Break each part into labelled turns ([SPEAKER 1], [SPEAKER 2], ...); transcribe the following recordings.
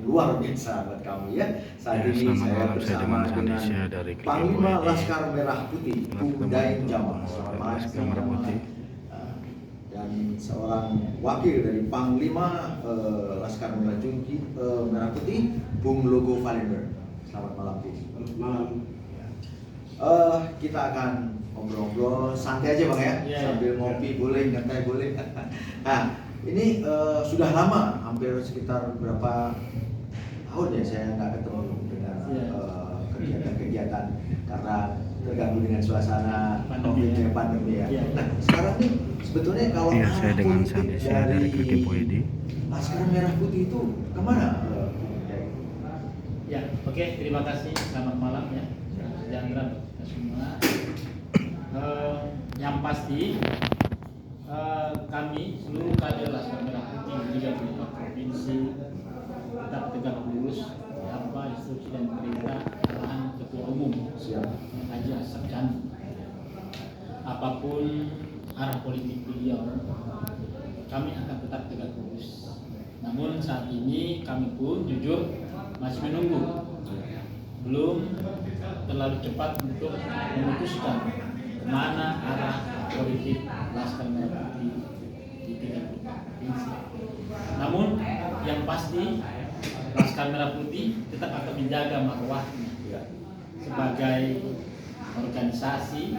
[SPEAKER 1] luar biasa buat kami ya. Saat ini saya bersama dengan Panglima Laskar Merah Putih, Bung Daeng Jamal. Selamat malam. Dan seorang wakil dari Panglima Laskar Merah Putih, Bung Logo Valenber. Selamat malam, Bung.
[SPEAKER 2] Selamat malam.
[SPEAKER 1] Kita akan ngobrol-ngobrol santai aja Bang ya, sambil ngopi boleh, nyantai boleh. Nah, ini sudah lama, hampir sekitar berapa tahun ya saya nggak ketemu dengan kegiatan-kegiatan karena terganggu dengan suasana pandemi ya. Nah, sekarang nih sebetulnya kalau
[SPEAKER 3] saya dengan Sandi dari Klikimpoedi,
[SPEAKER 1] Laskar Merah Putih itu kemana?
[SPEAKER 2] Ya, oke, terima kasih. Selamat malam ya. Sejahtera kita semua. Yang pasti kami seluruh kader Laskar Merah Putih di 34 provinsi tetap tegak lurus apa instruksi dan perintah arahan Ketua Umum Haji Asep Chan. Apapun arah politik beliau, kami akan tetap tegak lurus. Namun saat ini kami pun jujur masih menunggu, belum terlalu cepat untuk memutuskan kemana arah politik Laskar Merah Putih di 34 provinsi. Namun yang pasti Laskar Merah Putih tetap akan menjaga marwahnya sebagai organisasi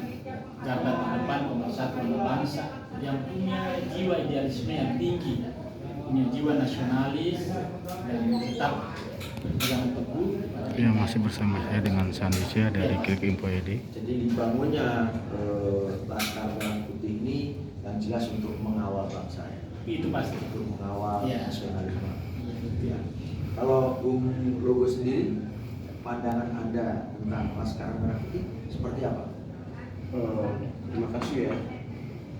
[SPEAKER 2] garda terdepan pemersatuan bangsa yang punya jiwa idealisme yang tinggi, punya jiwa nasionalis dan tetap berpegang teguh.
[SPEAKER 3] Ya, masih bersama saya dengan Sandi dari Klikimpoedi.
[SPEAKER 1] Jadi dibangunnya Laskar Merah Putih ini yang jelas untuk mengawal bangsa ya.
[SPEAKER 2] Itu pasti
[SPEAKER 1] Untuk mengawal nasionalisme.
[SPEAKER 2] Ya.
[SPEAKER 1] Kalau Bung Logo sendiri, pandangan Anda tentang Laskar Merah Putih seperti apa?
[SPEAKER 4] Terima kasih ya.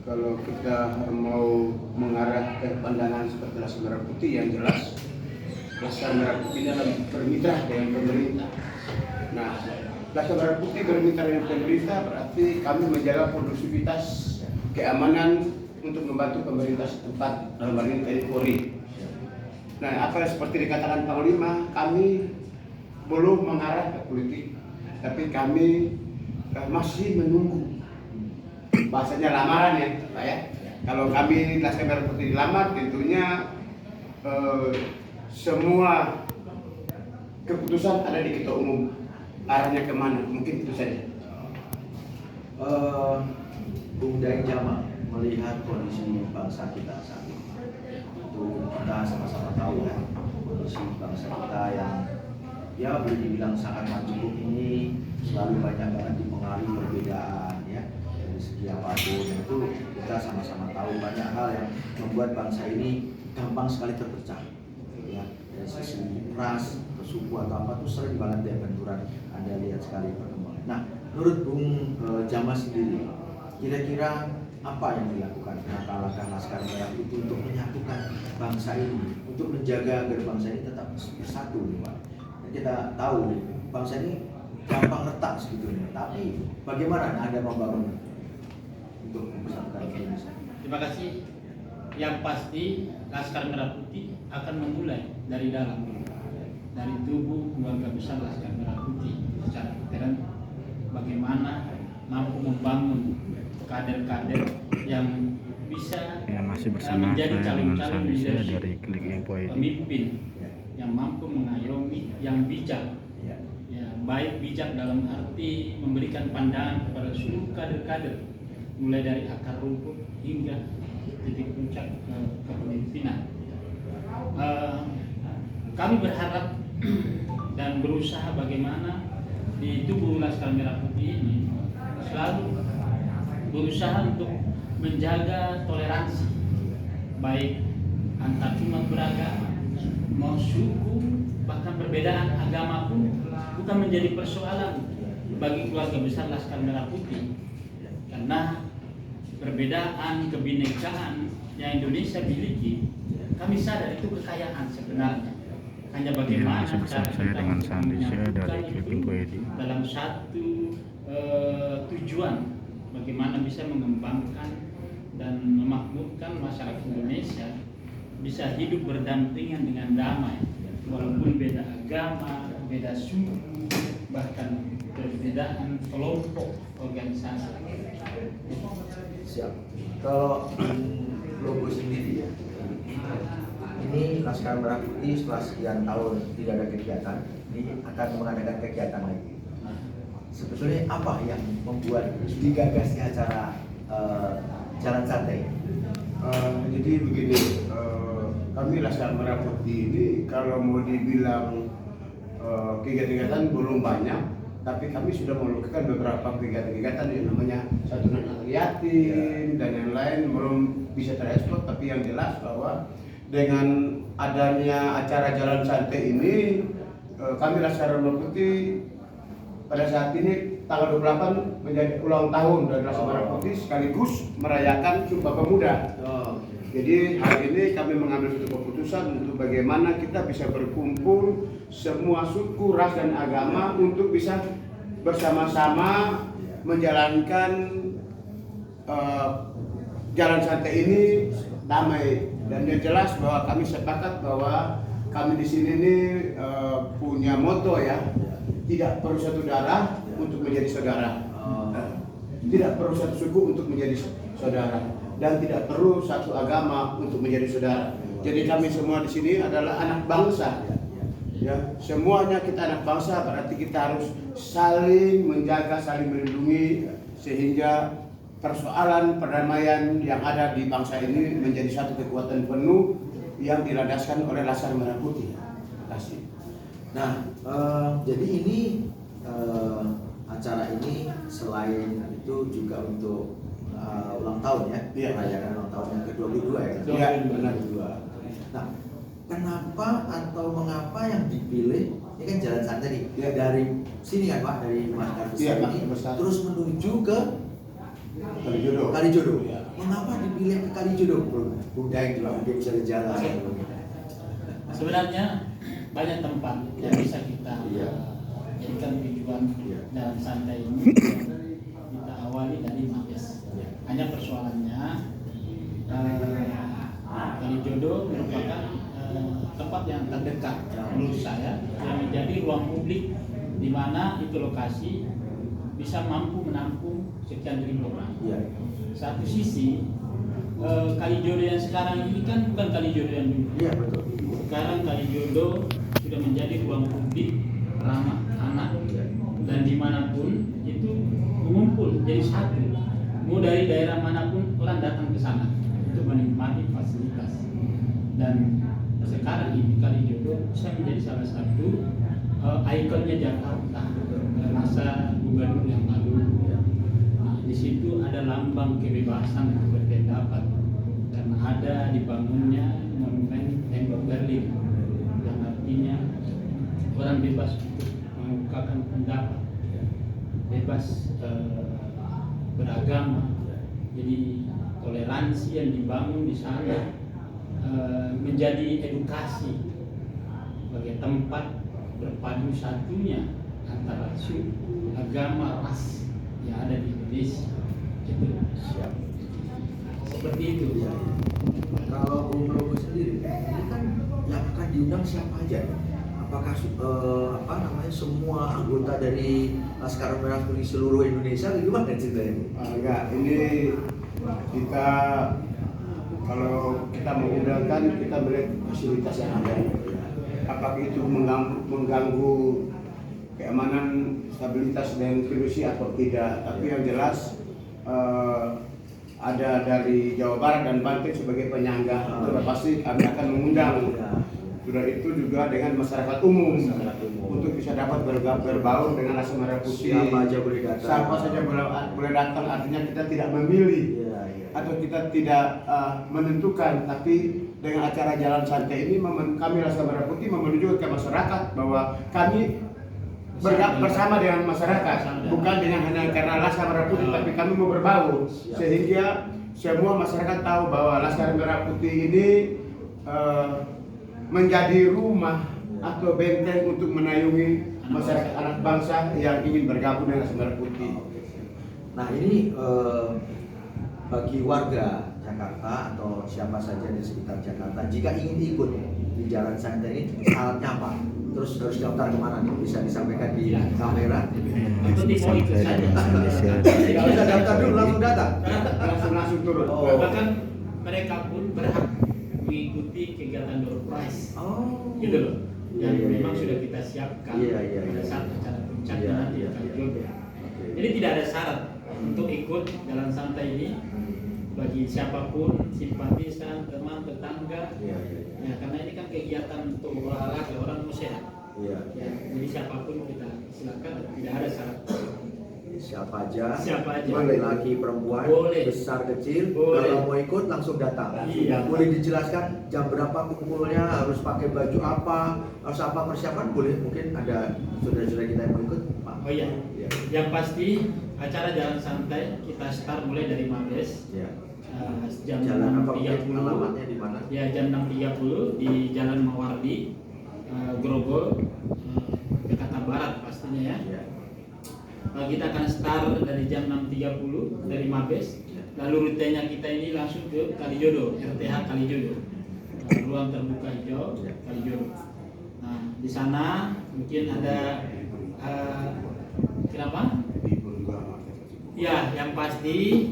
[SPEAKER 4] Kalau kita mau mengarah ke pandangan seperti Laskar Merah Putih, yang jelas Laskar Merah Putih dalam bermitra dengan pemerintah. Nah, Laskar Merah Putih bermitra dengan pemerintah berarti kami menjaga kondusivitas keamanan untuk membantu pemerintah setempat, dalam hal ini TNI Polri. Nah, apa seperti dikatakan Panglima, kami belum mengarah ke politik, tapi kami masih menunggu. Bahasanya lamaran ya, Pak ya. Kalau kami Laskar Merah Putih dilamar, tentunya semua keputusan ada di Ketua Umum. Arahnya kemana? Mungkin itu saja.
[SPEAKER 1] Bung Daeng Jamal melihat kondisi bangsa kita saat ini. Itu kita sama-sama tahu ya, kondisi bangsa kita yang ya boleh dibilang sangat majemuk ini selalu banyak banget dipengaruhi perbedaan ya dari segi apapun. Itu kita sama-sama tahu banyak hal yang membuat bangsa ini gampang sekali terpecah ya, dari sisi ras, suku atau apa tuh sering banget ya benturan. Anda lihat sekali perkembangan. Nah, menurut Bung Jamal sendiri, kira-kira apa yang dilakukan langkah-langkah Laskar Merah Putih untuk menyatukan bangsa ini, untuk menjaga agar bangsa ini tetap bersatu, Pak? Kita tahu bangsa ini gampang retak sebetulnya, tapi bagaimana Anda membangun untuk mempersatukan Indonesia?
[SPEAKER 2] Terima kasih. Yang pasti Laskar Merah Putih akan memulai dari dalam, dari tubuh keluarga besar Laskar Merah Putih secara intern, bagaimana mampu membangun kader-kader yang bisa
[SPEAKER 3] masih bersama
[SPEAKER 2] menjadi
[SPEAKER 3] saya dengan
[SPEAKER 2] calon-calon
[SPEAKER 3] Sandi
[SPEAKER 2] leadership,
[SPEAKER 3] dari Klikimpoedi.
[SPEAKER 2] pemimpin yang mampu mengayomi, yang bijak, ya, baik bijak dalam arti memberikan pandangan kepada seluruh kader-kader, mulai dari akar rumput hingga titik puncak kepemimpinan. Kami berharap dan berusaha bagaimana di tubuh Laskar Merah Putih ini selalu berusaha untuk menjaga toleransi, baik antar umat beragama, mau suku, bahkan perbedaan agama pun bukan menjadi persoalan bagi keluarga besar Laskar Merah Putih, karena perbedaan kebinekaan yang Indonesia miliki, kami sadar itu kekayaan sebenarnya. Hanya bagaimana cara
[SPEAKER 3] saya dengan Sandi dari
[SPEAKER 2] Klikimpoedi dalam satu tujuan, bagaimana bisa mengembangkan dan memakmurkan masyarakat Indonesia bisa hidup berdampingan dengan damai walaupun beda agama, beda suku, bahkan perbedaan kelompok organisasi.
[SPEAKER 1] Siap. Kalau logo sendiri ya, ini Laskar Merah Putih setelah sekian tahun tidak ada kegiatan, ini akan mengadakan kegiatan lagi. Sebetulnya apa yang membuat digagasnya acara Jalan Santai?
[SPEAKER 4] Jadi begini, kami Laskar Merah Putih ini kalau mau dibilang kegiatan-kegiatan belum banyak, tapi kami sudah melakukan beberapa kegiatan-kegiatan yang namanya santunan anak yatim dan yang lain belum bisa terekspor, tapi yang jelas bahwa dengan adanya acara Jalan Santai ini kami Laskar Merah Putih pada saat ini tanggal 28 menjadi ulang tahun dari Laskar Merah Putih sekaligus merayakan Sumpah Pemuda. Jadi hari ini kami mengambil suatu keputusan untuk bagaimana kita bisa berkumpul semua suku, ras dan agama untuk bisa bersama-sama menjalankan Jalan Santai ini damai. Dan yang jelas bahwa kami sepakat bahwa kami di sini ini punya moto ya, tidak perlu satu darah untuk menjadi saudara, tidak perlu satu suku untuk menjadi saudara, dan tidak perlu satu agama untuk menjadi saudara. Jadi kami semua di sini adalah anak bangsa. Ya, semuanya kita anak bangsa, berarti kita harus saling menjaga, saling melindungi sehingga persoalan perdamaian yang ada di bangsa ini menjadi satu kekuatan penuh yang dilandaskan oleh Laskar Merah Putih. Terima kasih.
[SPEAKER 1] Nah, jadi ini acara ini selain itu juga untuk ulang tahun ya,
[SPEAKER 4] Iya.
[SPEAKER 1] merayakan ulang tahun yang ke-22 ya.
[SPEAKER 4] Iya, benar.
[SPEAKER 1] 22. Nah, kenapa atau mengapa yang dipilih ini kan Jalan Santai nih,
[SPEAKER 4] Iya.
[SPEAKER 1] dari sini kan Pak, dari Markas Besar
[SPEAKER 4] Iya,
[SPEAKER 1] ini
[SPEAKER 4] Markas Besar.
[SPEAKER 1] terus menuju ke
[SPEAKER 4] Kalijodo.
[SPEAKER 1] Kalijodo.
[SPEAKER 4] Iya.
[SPEAKER 1] Mengapa dipilih ke Kalijodo? Bunda yang juga mungkin bisa jalan.
[SPEAKER 2] Sebenarnya banyak tempat yang bisa kita
[SPEAKER 1] Iya.
[SPEAKER 2] jadikan tujuan
[SPEAKER 1] Iya.
[SPEAKER 2] Jalan Santai ini. Kita awali dari Mabes.
[SPEAKER 1] Iya.
[SPEAKER 2] Hanya persoalannya Kalijodo merupakan tempat yang terdekat menurut saya, yang menjadi ruang publik di mana itu lokasi bisa mampu menampung sekian ribu orang.
[SPEAKER 1] Iya.
[SPEAKER 2] Satu sisi Kalijodo yang sekarang ini kan bukan Kalijodo yang dulu.
[SPEAKER 1] Iya betul.
[SPEAKER 2] Sekarang Kalijodo sudah menjadi ruang publik ramah anak, dan dimanapun itu mengumpul jadi satu. Mau dari daerah manapun orang datang ke sana untuk menikmati fasilitas. Dan sekarang ini Kalijodo bisa menjadi salah satu ikonnya Jakarta masa gubernur yang lalu. Nah, di situ ada lambang kebebasan untuk berpendapat karena ada dibangunnya monumen tembok Berlin yang artinya orang bebas untuk mengungkapkan pendapat, bebas beragama. Jadi toleransi yang dibangun di sana menjadi edukasi sebagai tempat berpadu satunya antara suku, agama, ras yang ada di Indonesia. Itu
[SPEAKER 1] Siap.
[SPEAKER 2] seperti itu.
[SPEAKER 1] Iya. Kalau Bung Robo sendiri, ini kan yang akan diundang siapa aja? Apakah semua anggota dari Laskar Merah Putih seluruh Indonesia? Gimana ceritanya?
[SPEAKER 4] Enggak, ini kita kalau kita mengundangkan kita melihat fasilitas yang ada. Apakah itu mengganggu keamanan, stabilitas dan kondisi atau tidak? Tapi yang jelas ada dari Jawa Barat dan Banten sebagai penyangga. Sudah pasti kami akan mengundang. Sudah itu juga dengan masyarakat umum untuk bisa dapat berbaur dengan Laskar Merah Putih.
[SPEAKER 1] Siapa aja boleh datang.
[SPEAKER 4] Siapa saja boleh datang. Artinya kita tidak memilih atau kita tidak menentukan, tapi dengan acara Jalan Santai ini kami Laskar Merah Putih menunjukkan ke masyarakat bahwa kami bersama dengan masyarakat, bukan dengan hanya karena Laskar Merah Putih, tapi kami mau berbaur sehingga semua masyarakat tahu bahwa Laskar Merah Putih ini menjadi rumah atau benteng untuk menayungi masyarakat anak bangsa yang ingin bergabung dengan Laskar Merah Putih.
[SPEAKER 1] Nah ini bagi warga Jakarta atau siapa saja di sekitar Jakarta jika ingin ikut di Jalan Santai ini syaratnya apa? Terus harus daftar kemana nih? Bisa disampaikan di kamera?
[SPEAKER 3] Masih bersama saya dengan Sandy Sia dari
[SPEAKER 1] Tidak usah daftar dulu, langsung datang.
[SPEAKER 4] langsung turun.
[SPEAKER 1] Oh.
[SPEAKER 2] Bahkan mereka pun berhak mengikuti kegiatan door prize.
[SPEAKER 1] Oh.
[SPEAKER 2] Gitu loh. Yang
[SPEAKER 1] Iya, iya,
[SPEAKER 2] memang
[SPEAKER 1] iya.
[SPEAKER 2] sudah kita siapkan
[SPEAKER 1] Iya, iya,
[SPEAKER 2] pada
[SPEAKER 1] iya.
[SPEAKER 2] saat acara puncaknya
[SPEAKER 1] Iya,
[SPEAKER 2] nanti
[SPEAKER 1] iya,
[SPEAKER 2] kali
[SPEAKER 1] iya.
[SPEAKER 2] jodoh.
[SPEAKER 1] Oke.
[SPEAKER 2] Jadi tidak ada syarat untuk ikut jalan santai ini bagi siapapun, simpatisan, teman, tetangga.
[SPEAKER 1] Iya, iya, iya.
[SPEAKER 2] Ya, karena ini kan kegiatan untuk olahraga, orang mau sehat.
[SPEAKER 1] Iya.
[SPEAKER 2] Ya, jadi siapapun kita silakan, tidak ada syarat.
[SPEAKER 1] Siapa aja,
[SPEAKER 2] Siapa aja.
[SPEAKER 1] laki perempuan,
[SPEAKER 2] Boleh.
[SPEAKER 1] besar kecil,
[SPEAKER 2] Boleh.
[SPEAKER 1] kalau mau ikut langsung datang.
[SPEAKER 2] Iya.
[SPEAKER 1] Boleh dijelaskan jam berapa kumpulnya, harus pakai baju apa, harus apa persiapan, boleh mungkin ada saudara-saudara kita yang mau ikut, Pak.
[SPEAKER 2] Oh iya,
[SPEAKER 1] Iya.
[SPEAKER 2] yang pasti acara jalan santai kita start mulai dari Mabes
[SPEAKER 1] Iya.
[SPEAKER 2] jam
[SPEAKER 1] Jalan apa?
[SPEAKER 2] 6.30.
[SPEAKER 1] Alamatnya di mana?
[SPEAKER 2] Ya, jam 6.30 di Jalan Mawardi, Grogol, Jakarta Barat pastinya ya.
[SPEAKER 1] Iya.
[SPEAKER 2] Kita akan start dari jam 6.30 dari Mabes. Lalu rutenya kita ini langsung ke Kalijodo, RTH Kalijodo, ruang terbuka hijau Kalijodo. Nah, di sana mungkin ada kenapa? Ya, yang pasti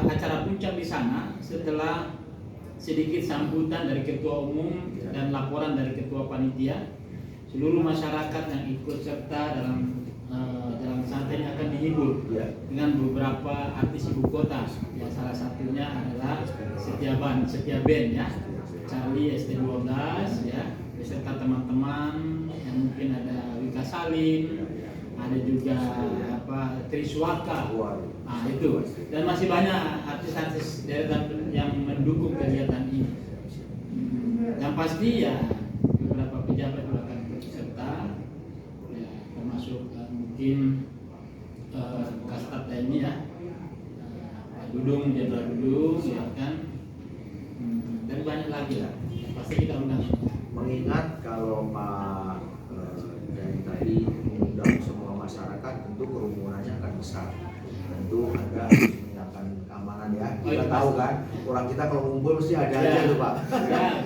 [SPEAKER 2] acara puncak di sana setelah sedikit sambutan dari ketua umum dan laporan dari ketua panitia, seluruh masyarakat yang ikut serta dalam jalan santai ini akan dihibur
[SPEAKER 1] Iya.
[SPEAKER 2] dengan beberapa artis ibu kota. Ya, salah satunya adalah Setia Band ya, Charlie ST12 ya, beserta teman-teman yang mungkin ada Wika Salim, ada juga Triswaka. Nah, itu. Dan masih banyak artis-artis deretan yang mendukung kegiatan ini. Yang pasti ya beberapa pejabat juga akan ikut serta, ya, termasuk mungkin Kasat TNI ya, Pak Dudung, Jenderal Dudung, ya kan, dan banyak lagi lah. Pasti kita undang.
[SPEAKER 1] Mengingat kalau Pak dari tadi mengundang semua masyarakat, tentu kerumunannya akan besar. Tentu ada menyiapkan keamanan ya. Kita tahu kan, orang kita kalau ngumpul mesti ada aja tuh Pak.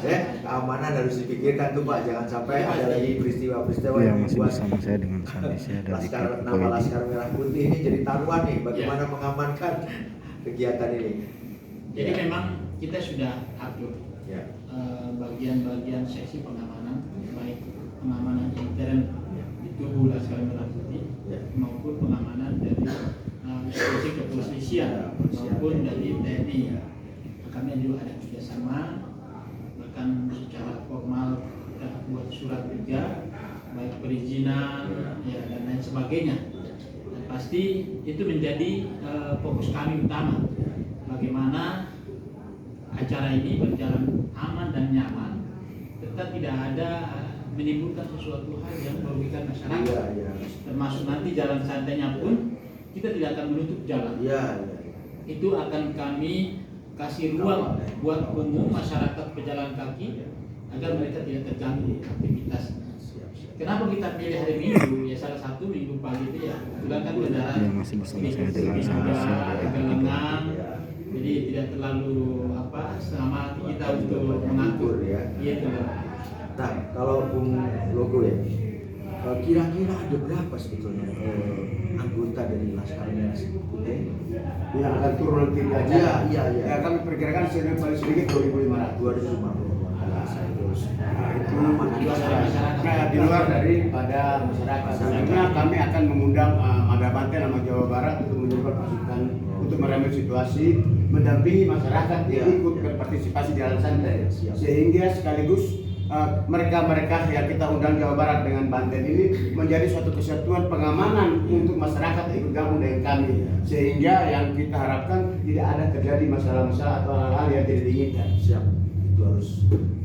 [SPEAKER 1] Ya, keamanan harus dipikirkan tuh Pak. Jangan sampai ada lagi peristiwa-peristiwa
[SPEAKER 3] yang
[SPEAKER 1] yang
[SPEAKER 3] masih
[SPEAKER 1] membuat
[SPEAKER 3] bersama saya dengan Sandy Sia dari
[SPEAKER 1] nama
[SPEAKER 3] KPI.
[SPEAKER 1] Laskar Merah Putih ini jadi taruhan nih. Bagaimana mengamankan kegiatan ini?
[SPEAKER 2] Jadi
[SPEAKER 1] Ya.
[SPEAKER 2] memang kita sudah atur
[SPEAKER 1] Ya.
[SPEAKER 2] bagian-bagian seksi pengamanan, baik pengamanan intern di tubuh Laskar Merah Putih
[SPEAKER 1] Ya.
[SPEAKER 2] maupun pengamanan dari institusi kepolisian maupun dari TNI. Kami juga ada kerjasama, bahkan secara formal kita buat surat juga, baik perizinan ya, dan lain sebagainya. Dan pasti itu menjadi fokus kami utama, bagaimana acara ini berjalan aman dan nyaman, tetap tidak ada menimbulkan sesuatu hal yang merugikan masyarakat.
[SPEAKER 1] Iya, iya.
[SPEAKER 2] Termasuk nanti jalan santainya pun kita tidak akan menutup jalan.
[SPEAKER 1] Iya, iya.
[SPEAKER 2] Itu akan kami kasih ruang buat umum masyarakat pejalan kaki agar mereka tidak terganggu aktivitasnya.
[SPEAKER 1] Siap, siap.
[SPEAKER 2] Kenapa kita pilih hari Minggu? Ya salah satu Minggu pagi itu ya kebetulan kan kendaraan
[SPEAKER 3] Yang masih bersama saya dengan Sandy Sia dari
[SPEAKER 2] agak
[SPEAKER 3] KPI.
[SPEAKER 2] lengang, jadi tidak terlalu setengah mati kita untuk mengatur
[SPEAKER 1] ya.
[SPEAKER 2] gitu.
[SPEAKER 1] Nah, kalau Bung Logo ya, kira-kira ada berapa sebetulnya anggota dari Laskar Merah Putih?
[SPEAKER 4] Yang akan turun nanti di acara.
[SPEAKER 1] Iya, iya, iya.
[SPEAKER 4] Ya, kami perkirakan paling sedikit 2.500.
[SPEAKER 1] 250 biasa itu.
[SPEAKER 4] Nah, itu
[SPEAKER 2] Di luar dari masyarakat.
[SPEAKER 4] nah, di luar daripada masyarakat. Selanjutnya kami akan mengundang Mada Banten sama Jawa Barat untuk mencoba pasukan untuk merembet situasi, mendampingi masyarakat yang ikut berpartisipasi di jalan santai, sehingga sekaligus mereka-mereka yang kita undang Jawa Barat dengan Banten ini menjadi suatu kesatuan pengamanan untuk masyarakat yang ikut gabung dengan kami, sehingga yang kita harapkan tidak ada terjadi masalah-masalah atau hal-hal yang tidak diinginkan.
[SPEAKER 1] Siap, itu harus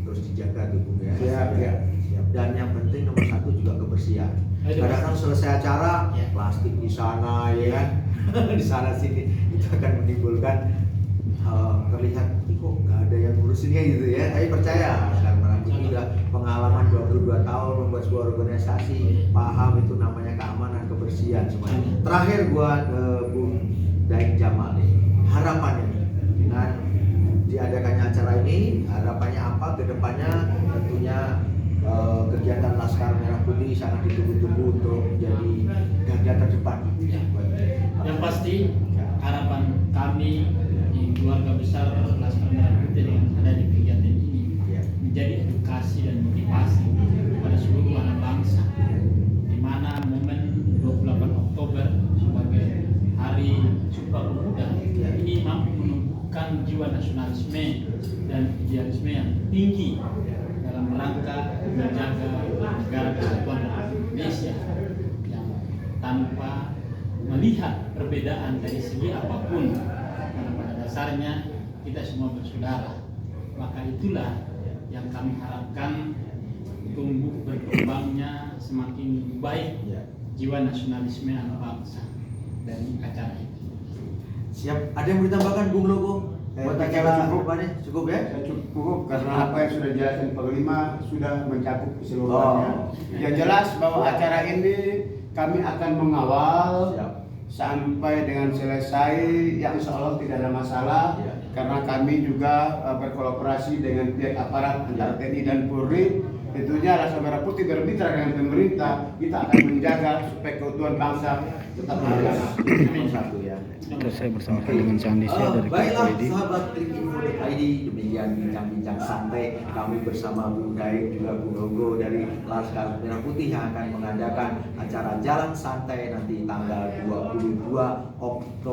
[SPEAKER 1] terus dijaga tuh Bung ya.
[SPEAKER 4] Siap, ya.
[SPEAKER 1] Siap. Dan yang penting nomor satu juga kebersihan. Kadang-kadang selesai acara, plastik di sana ya kan, di sana sini itu akan menimbulkan terlihat kok nggak ada yang ngurusinnya gitu ya. Tapi percaya karena ini udah pengalaman 22 tahun membuat sebuah organisasi, paham itu namanya keamanan, kebersihan semuanya. Terakhir buat Bung Daeng Jamal nih, harapannya nih, dengan di diadakannya acara ini, harapannya apa ke depannya? Tentunya kegiatan Laskar Merah Putih sangat ditunggu-tunggu untuk menjadi garda terdepan.
[SPEAKER 2] Ya. Yang pasti harapan kami di keluarga besar Laskar Merah Putih dengan adanya kegiatan ini
[SPEAKER 1] Ya.
[SPEAKER 2] menjadi edukasi dan motivasi kepada seluruh anak bangsa, di mana momen 28 Oktober sebagai Hari Sumpah Pemuda ini mampu menumbuhkan jiwa nasionalisme dan idealisme yang tinggi dalam rangka menjaga negara kesatuan Republik Indonesia yang tanpa melihat perbedaan dari segi apapun, karena pada dasarnya kita semua bersaudara. Maka itulah yang kami harapkan tumbuh berkembangnya semakin baik jiwa nasionalisme anak bangsa dari acara ini.
[SPEAKER 1] Siap. Ada yang mau ditambahkan Bung Logo? Buat acara depannya cukup ya?
[SPEAKER 4] Saya cukup karena apa yang sudah dijelaskan Panglima sudah mencakup keseluruhannya. Yang jelas bahwa acara ini kami akan mengawal
[SPEAKER 1] Siap.
[SPEAKER 4] sampai dengan selesai, yang insya Allah tidak ada masalah.
[SPEAKER 1] Ya.
[SPEAKER 4] Karena kami juga berkolaborasi dengan pihak aparat antara TNI dan Polri. Tentunya Laskar Merah Putih bermitra dengan pemerintah, kita akan menjaga supaya keutuhan bangsa tetap ada.
[SPEAKER 1] Satu ya.
[SPEAKER 3] Terus saya bersama dengan Sandisya dari
[SPEAKER 1] Baiklah
[SPEAKER 3] KPID.
[SPEAKER 1] sahabat Klik.id, demikian bincang-bincang santai kami bersama Bung Daik juga Bung Logo dari Laskar Merah Putih yang akan mengadakan acara jalan santai nanti tanggal 22 Oktober.